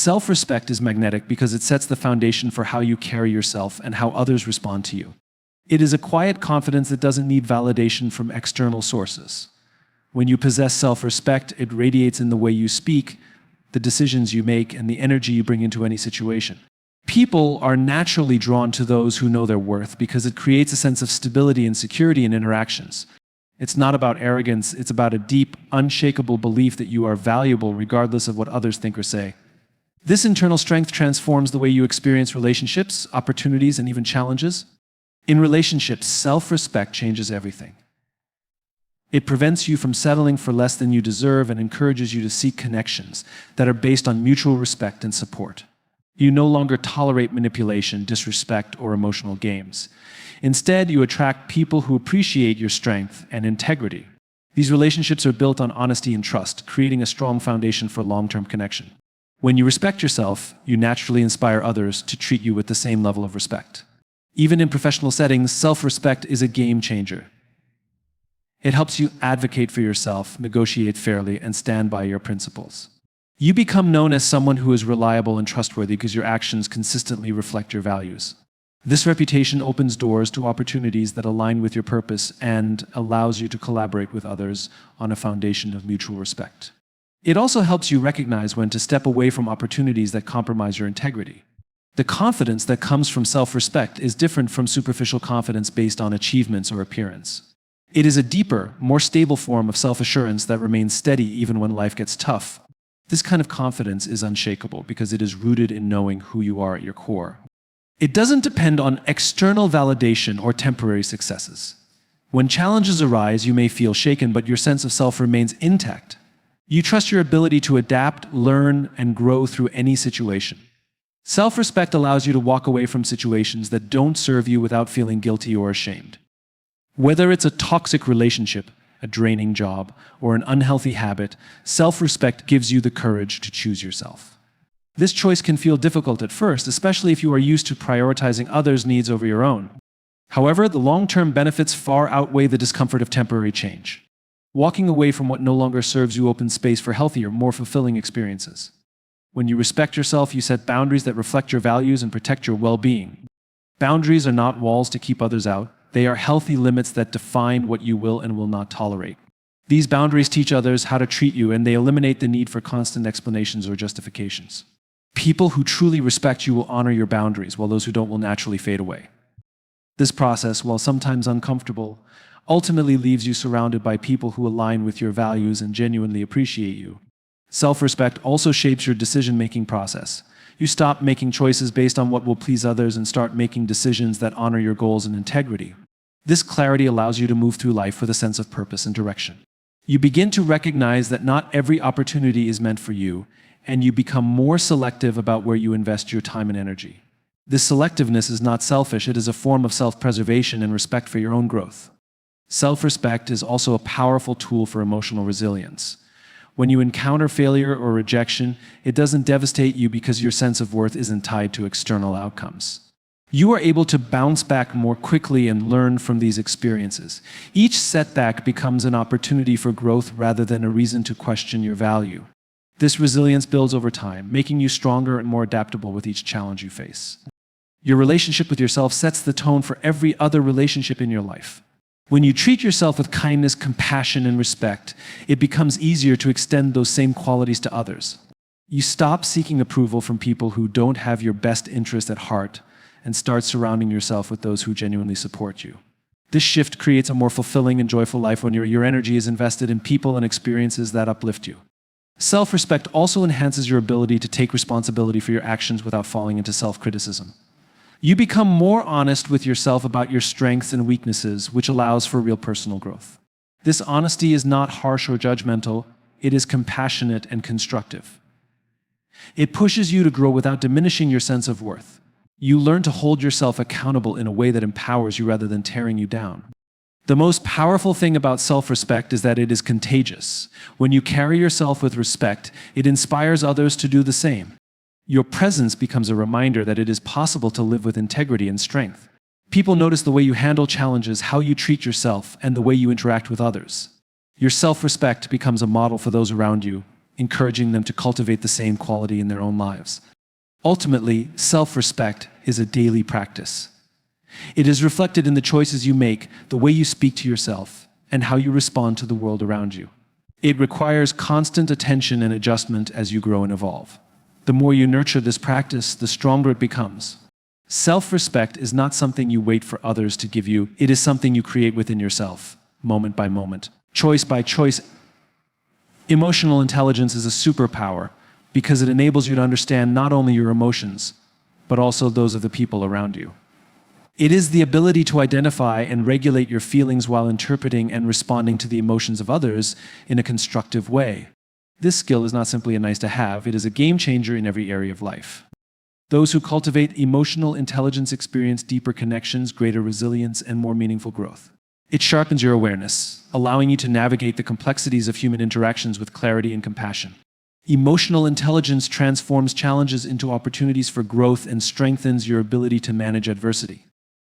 Self-respect is magnetic because it sets the foundation for how you carry yourself and how others respond to you. It is a quiet confidence that doesn't need validation from external sources. When you possess self-respect, it radiates in the way you speak, the decisions you make, and the energy you bring into any situation. People are naturally drawn to those who know their worth because it creates a sense of stability and security in interactions. It's not about arrogance, it's about a deep, unshakable belief that you are valuable regardless of what others think or say. This internal strength transforms the way you experience relationships, opportunities, and even challenges. In relationships, self-respect changes everything. It prevents you from settling for less than you deserve and encourages you to seek connections that are based on mutual respect and support. You no longer tolerate manipulation, disrespect, or emotional games. Instead, you attract people who appreciate your strength and integrity. These relationships are built on honesty and trust, creating a strong foundation for long-term connection. When you respect yourself, you naturally inspire others to treat you with the same level of respect. Even in professional settings, self-respect is a game changer. It helps you advocate for yourself, negotiate fairly, and stand by your principles. You become known as someone who is reliable and trustworthy because your actions consistently reflect your values. This reputation opens doors to opportunities that align with your purpose and allows you to collaborate with others on a foundation of mutual respect. It also helps you recognize when to step away from opportunities that compromise your integrity. The confidence that comes from self-respect is different from superficial confidence based on achievements or appearance. It is a deeper, more stable form of self-assurance that remains steady even when life gets tough. This kind of confidence is unshakable because it is rooted in knowing who you are at your core. It doesn't depend on external validation or temporary successes. When challenges arise, you may feel shaken, but your sense of self remains intact. You trust your ability to adapt, learn, and grow through any situation. Self-respect allows you to walk away from situations that don't serve you without feeling guilty or ashamed. Whether it's a toxic relationship, a draining job, or an unhealthy habit, self-respect gives you the courage to choose yourself. This choice can feel difficult at first, especially if you are used to prioritizing others' needs over your own. However, the long-term benefits far outweigh the discomfort of temporary change. Walking away from what no longer serves you opens space for healthier, more fulfilling experiences. When you respect yourself, you set boundaries that reflect your values and protect your well-being. Boundaries are not walls to keep others out. They are healthy limits that define what you will and will not tolerate. These boundaries teach others how to treat you, and they eliminate the need for constant explanations or justifications. People who truly respect you will honor your boundaries, while those who don't will naturally fade away. This process, while sometimes uncomfortable, ultimately leaves you surrounded by people who align with your values and genuinely appreciate you. Self-respect also shapes your decision-making process. You stop making choices based on what will please others and start making decisions that honor your goals and integrity. This clarity allows you to move through life with a sense of purpose and direction. You begin to recognize that not every opportunity is meant for you, and you become more selective about where you invest your time and energy. This selectiveness is not selfish, it is a form of self-preservation and respect for your own growth. Self-respect is also a powerful tool for emotional resilience. When you encounter failure or rejection, it doesn't devastate you because your sense of worth isn't tied to external outcomes. You are able to bounce back more quickly and learn from these experiences. Each setback becomes an opportunity for growth rather than a reason to question your value. This resilience builds over time, making you stronger and more adaptable with each challenge you face. Your relationship with yourself sets the tone for every other relationship in your life. When you treat yourself with kindness, compassion, and respect, it becomes easier to extend those same qualities to others. You stop seeking approval from people who don't have your best interest at heart and start surrounding yourself with those who genuinely support you. This shift creates a more fulfilling and joyful life when your energy is invested in people and experiences that uplift you. Self-respect also enhances your ability to take responsibility for your actions without falling into self-criticism. You become more honest with yourself about your strengths and weaknesses, which allows for real personal growth. This honesty is not harsh or judgmental, it is compassionate and constructive. It pushes you to grow without diminishing your sense of worth. You learn to hold yourself accountable in a way that empowers you rather than tearing you down. The most powerful thing about self-respect is that it is contagious. When you carry yourself with respect, it inspires others to do the same. Your presence becomes a reminder that it is possible to live with integrity and strength. People notice the way you handle challenges, how you treat yourself, and the way you interact with others. Your self-respect becomes a model for those around you, encouraging them to cultivate the same quality in their own lives. Ultimately, self-respect is a daily practice. It is reflected in the choices you make, the way you speak to yourself, and how you respond to the world around you. It requires constant attention and adjustment as you grow and evolve. The more you nurture this practice, the stronger it becomes. Self-respect is not something you wait for others to give you. It is something you create within yourself, moment by moment, choice by choice. Emotional intelligence is a superpower because it enables you to understand not only your emotions, but also those of the people around you. It is the ability to identify and regulate your feelings while interpreting and responding to the emotions of others in a constructive way. This skill is not simply a nice to have, it is a game changer in every area of life. Those who cultivate emotional intelligence experience deeper connections, greater resilience, and more meaningful growth. It sharpens your awareness, allowing you to navigate the complexities of human interactions with clarity and compassion. Emotional intelligence transforms challenges into opportunities for growth and strengthens your ability to manage adversity.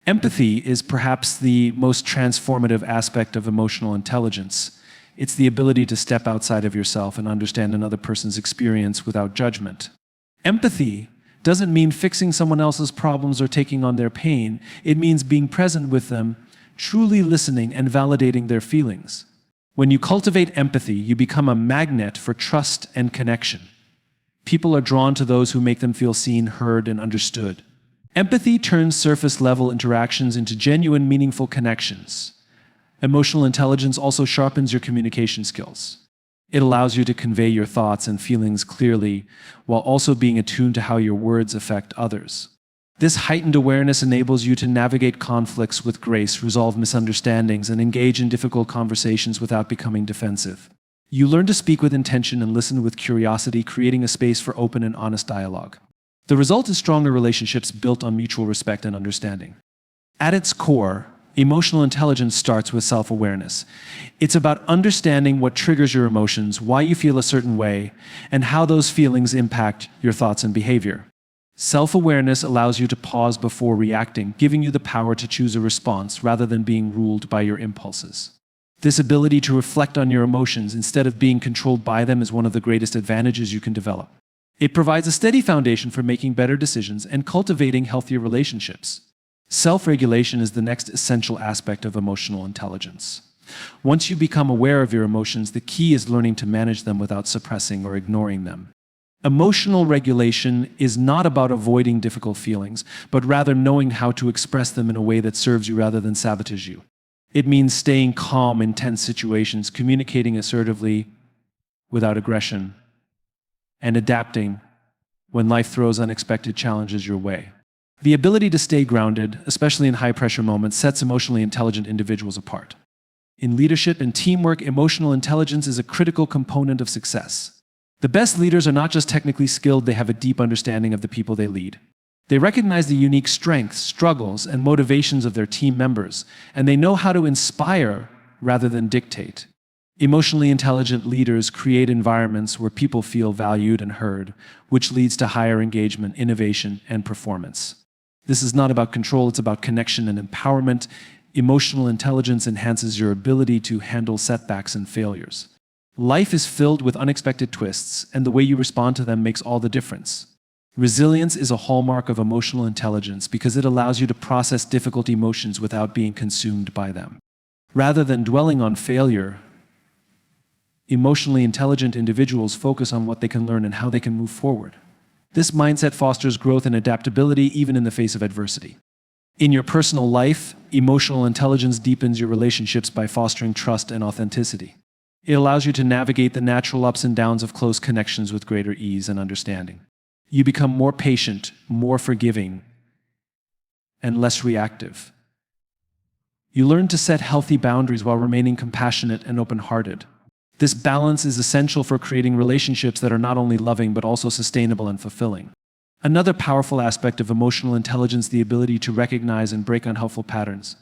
Empathy is perhaps the most transformative aspect of emotional intelligence. It's the ability to step outside of yourself and understand another person's experience without judgment. Empathy doesn't mean fixing someone else's problems or taking on their pain. It means being present with them, truly listening and validating their feelings. When you cultivate empathy, you become a magnet for trust and connection. People are drawn to those who make them feel seen, heard, and understood. Empathy turns surface-level interactions into genuine, meaningful connections. Emotional intelligence also sharpens your communication skills. It allows you to convey your thoughts and feelings clearly, while also being attuned to how your words affect others. This heightened awareness enables you to navigate conflicts with grace, resolve misunderstandings, and engage in difficult conversations without becoming defensive. You learn to speak with intention and listen with curiosity, creating a space for open and honest dialogue. The result is stronger relationships built on mutual respect and understanding. At its core, emotional intelligence starts with self-awareness. It's about understanding what triggers your emotions, why you feel a certain way, and how those feelings impact your thoughts and behavior. Self-awareness allows you to pause before reacting, giving you the power to choose a response rather than being ruled by your impulses. This ability to reflect on your emotions instead of being controlled by them is one of the greatest advantages you can develop. It provides a steady foundation for making better decisions and cultivating healthier relationships. Self-regulation is the next essential aspect of emotional intelligence. Once you become aware of your emotions, the key is learning to manage them without suppressing or ignoring them. Emotional regulation is not about avoiding difficult feelings, but rather knowing how to express them in a way that serves you rather than sabotage you. It means staying calm in tense situations, communicating assertively without aggression, and adapting when life throws unexpected challenges your way. The ability to stay grounded, especially in high-pressure moments, sets emotionally intelligent individuals apart. In leadership and teamwork, emotional intelligence is a critical component of success. The best leaders are not just technically skilled, they have a deep understanding of the people they lead. They recognize the unique strengths, struggles, and motivations of their team members, and they know how to inspire rather than dictate. Emotionally intelligent leaders create environments where people feel valued and heard, which leads to higher engagement, innovation, and performance. This is not about control, it's about connection and empowerment. Emotional intelligence enhances your ability to handle setbacks and failures. Life is filled with unexpected twists, and the way you respond to them makes all the difference. Resilience is a hallmark of emotional intelligence because it allows you to process difficult emotions without being consumed by them. Rather than dwelling on failure, emotionally intelligent individuals focus on what they can learn and how they can move forward. This mindset fosters growth and adaptability even in the face of adversity. In your personal life, emotional intelligence deepens your relationships by fostering trust and authenticity. It allows you to navigate the natural ups and downs of close connections with greater ease and understanding. You become more patient, more forgiving, and less reactive. You learn to set healthy boundaries while remaining compassionate and open-hearted. This balance is essential for creating relationships that are not only loving but also sustainable and fulfilling. Another powerful aspect of emotional intelligence is the ability to recognize and break unhelpful patterns.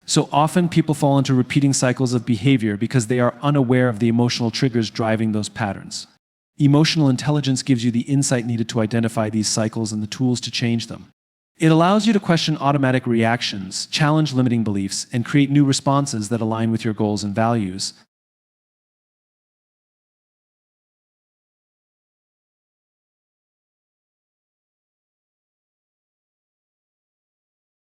So often people fall into repeating cycles of behavior because they are unaware of the emotional triggers driving those patterns. Emotional intelligence gives you the insight needed to identify these cycles and the tools to change them. It allows you to question automatic reactions, challenge limiting beliefs, and create new responses that align with your goals and values.